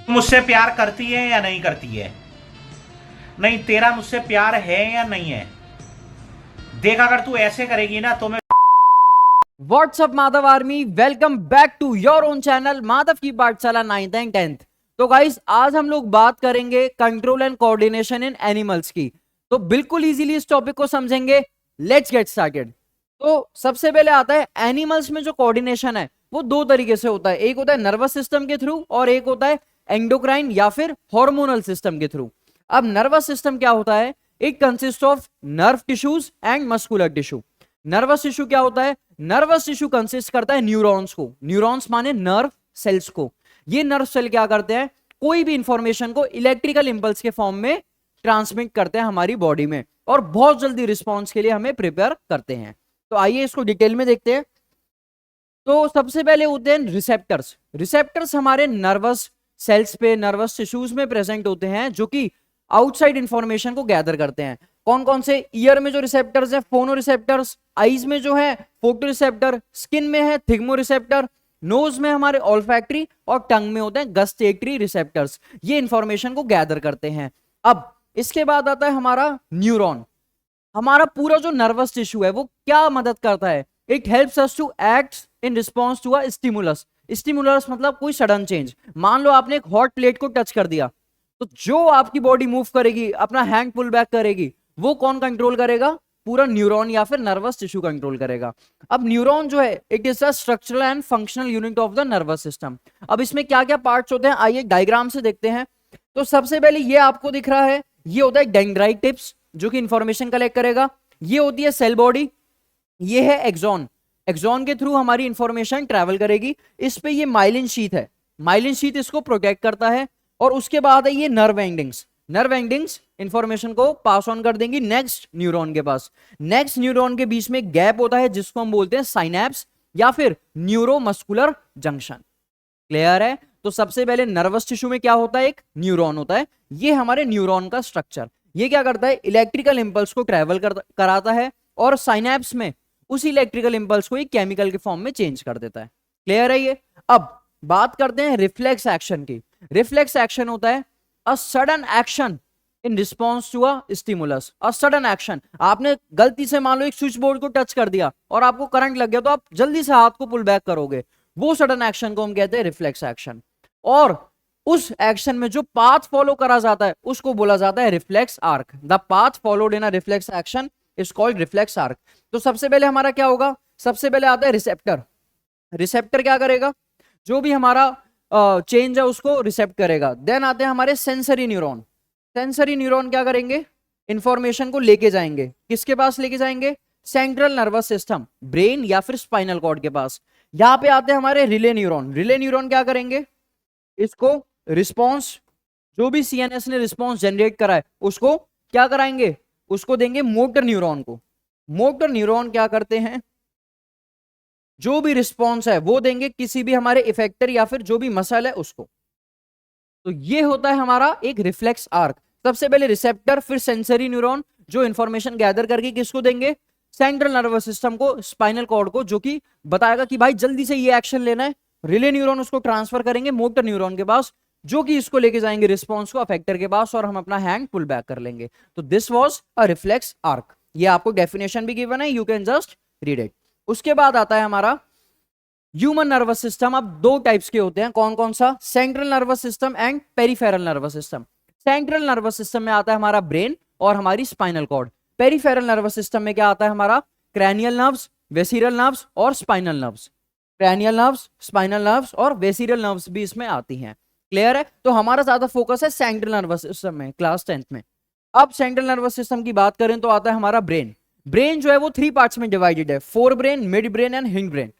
मुझसे प्यार करती है या नहीं करती है? नहीं, तेरा मुझसे प्यार है या नहीं है? देख, अगर तू ऐसे करेगी ना तो मैं what's up Madhav army, welcome back to your own channel Madhav की पाठशाला 9th एंड 10th। तो गाइस, आज हम लोग बात करेंगे control and coordination in animals की। तो बिल्कुल इजीली इस टॉपिक को समझेंगे। Let's get started. तो सबसे पहले आता है एनिमल्स में जो कोऑर्डिनेशन है वो दो तरीके से होता है। एक होता है नर्वस सिस्टम के थ्रू और एक होता है एंडोक्राइन या फिर हार्मोनल सिस्टम के थ्रू। अब नर्वस सिस्टम क्या होता है? It consist of nerve tissues and muscular tissue. Nervous tissue क्या होता है? नर्वस टिश्यू कंसिस्ट करता है न्यूरॉन्स को। न्यूरॉन्स माने नर्व सेल्स को। ये नर्व सेल क्या करते हैं? कोई भी इंफॉर्मेशन को इलेक्ट्रिकल इंपल्स के फॉर्म में ट्रांसमिट करते हैं हमारी बॉडी में और बहुत जल्दी रिस्पॉन्स के लिए हमें प्रिपेयर करते हैं। तो आइए इसको डिटेल में देखते हैं। तो सबसे पहले होते हैं रिसेप्टर्स। रिसेप्टर्स हमारे नर्वस सेल्स पे, नर्वस टिश्यूज में प्रेजेंट होते हैं जो कि आउटसाइड इंफॉर्मेशन को गैदर करते हैं। कौन कौन से? ईयर में जो रिसेप्टर्स है फोनो रिसेप्टर्स, आईज में जो है फोटो रिसेप्टर, स्किन में है थिग्मो रिसेप्टर, नोज में हमारे ऑल्फैक्टरी और टंग में होते हैं गस्टेटरी रिसेप्टर्स। ये इंफॉर्मेशन को गैदर करते हैं। अब इसके बाद आता है हमारा न्यूरॉन। हमारा पूरा जो नर्वस टिश्यू है वो क्या मदद करता है? It helps us to act in response to a stimulus. Stimulus मतलब कोई सडन चेंज। मान लो आपने एक हॉट प्लेट को टच कर दिया, तो जो आपकी बॉडी मूव करेगी, अपना हैंड पुल बैक करेगी, वो कौन कंट्रोल करेगा? पूरा न्यूरॉन या फिर नर्वस टिश्यू कंट्रोल करेगा। अब न्यूरॉन जो है it is a structural and functional unit of the nervous system. अब इसमें क्या क्या पार्ट्स होते हैं आइए डायग्राम से देखते हैं। तो सबसे पहले ये आपको दिख रहा है, ये होता है डेंड्राइट टिप्स जो कि इंफॉर्मेशन कलेक्ट करेगा। ये होती है सेल बॉडी। ये है एक्सॉन। एक्सॉन के थ्रू हमारी इंफॉर्मेशन ट्रेवल करेगी। इस पे ये माइलिन शीथ है। माइलिन शीथ इसको प्रोटेक्ट करता है। और उसके बाद है ये nerve endings. Nerve endings information को पास ऑन कर देंगी नेक्स्ट न्यूरॉन के पास। नेक्स्ट न्यूरॉन के बीच में गैप होता है जिसको हम बोलते हैं साइनैप्स या फिर न्यूरोमस्कुलर जंक्शन। क्लियर है? तो सबसे पहले नर्वस टिश्यू में क्या होता है? एक न्यूरॉन होता है। ये हमारे न्यूरॉन का स्ट्रक्चर। ये क्या करता है? इलेक्ट्रिकल इंपल्स को ट्रेवल कराता है और साइनैप्स में उसी इलेक्ट्रिकल इंपल्स को एक केमिकल के फॉर्म में चेंज कर देता है। क्लियर है ये? अब बात करते हैं रिफ्लेक्स एक्शन की। रिफ्लेक्स एक्शन होता है a sudden action in response to a stimulus. A sudden action, आपने गलती से मान लो एक स्विच बोर्ड को टच कर दिया और आपको करंट लग गया, तो आप जल्दी से हाथ को पुल बैक करोगे। वो सडन एक्शन को हम कहते हैं रिफ्लेक्स एक्शन। और उस एक्शन में जो पाथ फॉलो करा जाता है उसको बोला जाता है reflex arc. The path followed in a reflex action is called reflex arc. तो सबसे पहले हमारा क्या होगा? सबसे पहले आता है रिसेप्टर। रिसेप्टर क्या करेगा? जो भी हमारा चेंज है उसको रिसेप्ट करेगा। देन आते हैं हमारे सेंसरी न्यूरॉन। सेंसरी न्यूरॉन क्या करेंगे? इंफॉर्मेशन को लेके जाएंगे। किसके पास लेके जाएंगे? सेंट्रल नर्वस सिस्टम, ब्रेन या फिर स्पाइनल कॉर्ड के पास। यहां पे आते हैं हमारे रिले न्यूरॉन। रिले न्यूरॉन क्या करेंगे? इसको रिस्पॉन्स, जो भी सीएनएस ने रिस्पॉन्स जनरेट करा है उसको क्या कराएंगे? उसको देंगे मोटर न्यूरॉन को। मोटर न्यूरॉन क्या करते हैं? जो भी रिस्पॉन्स है वो देंगे किसी भी हमारे इफेक्टर या फिर जो भी मसल है उसको। तो ये होता है हमारा एक रिफ्लेक्स आर्क। सबसे पहले रिसेप्टर, फिर सेंसरी न्यूरॉन जो इंफॉर्मेशन गैदर करके किसको देंगे? सेंट्रल नर्वस सिस्टम को, स्पाइनल कॉर्ड को, जो कि बताएगा कि भाई जल्दी से ये एक्शन लेना है। रिले न्यूरॉन उसको ट्रांसफर करेंगे मोटर न्यूरॉन के पास, जो कि इसको लेके जाएंगे रिस्पॉन्स को अफेक्टर के पास और हम अपना हैंड पुल बैक कर लेंगे। तो this was a reflex arc. ये आपको डेफिनेशन भी गिवन है, you can just read it. उसके बाद आता है हमारा ह्यूमन नर्वस सिस्टम। अब दो टाइप्स के होते हैं। कौन कौन सा? Central nervous system and peripheral nervous system. Central nervous system में आता है हमारा ब्रेन और हमारी spinal cord. Peripheral nervous system में क्या आता है? हमारा क्रैनियल नर्व्स, वेसिरल नर्व्स और spinal nerves. Cranial nerves, spinal nerves और वेसिरल नर्व्स भी इसमें आती हैं। क्लियर है? तो हमारा ज्यादा फोकस है सेंट्रल नर्वस सिस्टम में क्लास 10th में। अब सेंट्रल नर्वस सिस्टम की बात करें तो आता है हमारा ब्रेन। ब्रेन जो है वो 3 पार्ट्स में डिवाइडेड है, fore brain, mid brain and hind brain.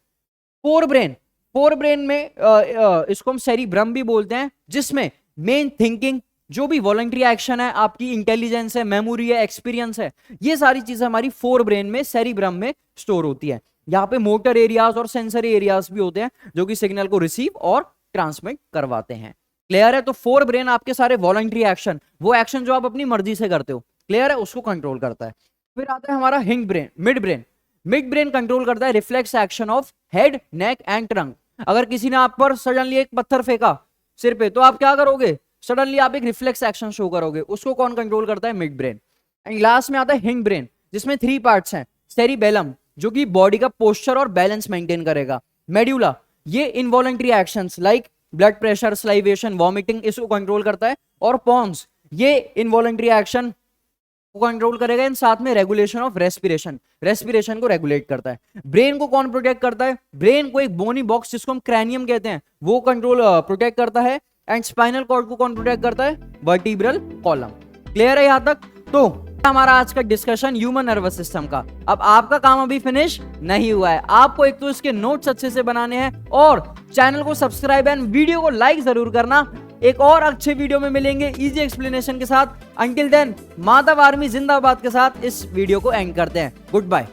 Fore brain, fore brain में इसको हम सेरिब्रम भी बोलते हैं, जिसमें मेन थिंकिंग, जो भी वॉलंटरी एक्शन है, आपकी इंटेलिजेंस है, मेमोरी है, एक्सपीरियंस है, ये सारी चीजें हमारी फोर ब्रेन में, सेरिब्रम में स्टोर होती है। यहाँ पे मोटर एरियाज और सेंसरी एरियाज भी होते हैं जो कि सिग्नल को रिसीव और ट्रांसमिट करवाते हैं। क्लियर है? तो फोर ब्रेन आपके सारे वॉलंटरी एक्शन, वो एक्शन जो आप अपनी मर्जी से करते हो, क्लियर है, उसको कंट्रोल करता है। फिर आता है हमारा hind brain, mid brain. Mid brain control करता है reflex action of head, neck and trunk. अगर किसी ने आप पर सडनली एक पत्थर फेंका सिर पे, तो आप क्या करोगे, सडनली आप एक रिफ्लेक्स एक्शन शो करोगे। उसको कौन कंट्रोल करता है, मिड ब्रेन। एंड लास्ट में आता है हिंड ब्रेन, जिसमें 3 पार्ट्स हैं। सेरिबेलम जो कि बॉडी का पोस्चर और बैलेंस मेंटेन करेगा। मेड्यूला ये involuntary actions like blood pressure, salivation, vomiting, इसको कंट्रोल करता है। और पॉन्स ये इनवॉलंटरी एक्शन को कंट्रोल करेगा, इन साथ में रेगुलेशन ऑफ रेस्पिरेशन, रेस्पिरेशन को रेगुलेट करता है। ब्रेन को कौन प्रोटेक्ट करता है, ब्रेन को एक बोनी बॉक्स जिसको हम क्रैनियम कहते हैं वो कंट्रोल प्रोटेक्ट करता है। एंड स्पाइनल कॉर्ड को कौन प्रोटेक्ट करता है, वर्टिब्रल कॉलम। क्लियर है यहां तक? तो हमारा आज का डिस्कशन ह्यूमन नर्वस सिस्टम का। अब आपका काम अभी फिनिश नहीं हुआ है, आपको एक तो इसके नोट्स अच्छे से बनाने हैं और चैनल को सब्सक्राइब एंड वीडियो को लाइक जरूर करना। एक और अच्छे वीडियो में मिलेंगे इजी एक्सप्लेनेशन के साथ। अंटिल देन माधव आर्मी जिंदाबाद के साथ इस वीडियो को एंड करते हैं। Good bye.